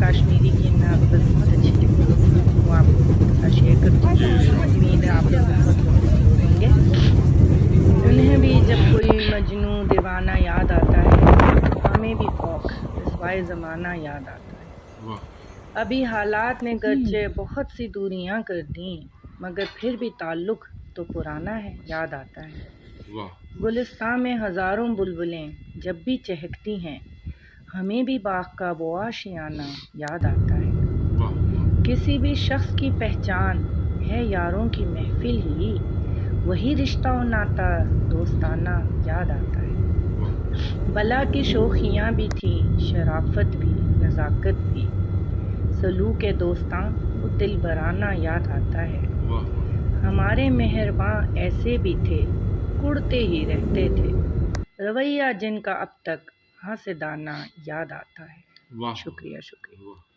کشمیری کی ناقص بہت اچھی لگتی ہے، وہ آپ کے ساتھ شیئر کرتی ہوں، امید ہے آپ لوگ بہت ہوں گے۔ انہیں بھی جب کوئی مجنوں دیوانہ یاد آتا ہے، ہمیں بھی فوق رسوائے زمانہ یاد آتا ہے۔ ابھی حالات نے گرچہ بہت سی دوریاں کر دیں، مگر پھر بھی تعلق تو پرانا ہے، یاد آتا ہے۔ گلستان میں ہزاروں بلبلیں جب بھی چہکتی ہیں، ہمیں بھی باغ کا وہ آشیانہ یاد آتا ہے۔ کسی بھی شخص کی پہچان ہے یاروں کی محفل ہی، وہی رشتہ و ناتا دوستانہ یاد آتا ہے۔ بلا کی شوخیاں بھی تھیں، شرافت بھی، نزاکت بھی، سلوک دوستاں وہ دلبرانہ یاد آتا ہے۔ ہمارے مہرباں ایسے بھی تھے، کڑتے ہی رہتے تھے، رویہ جن کا اب تک حسدانہ یاد آتا ہے۔ شکریہ۔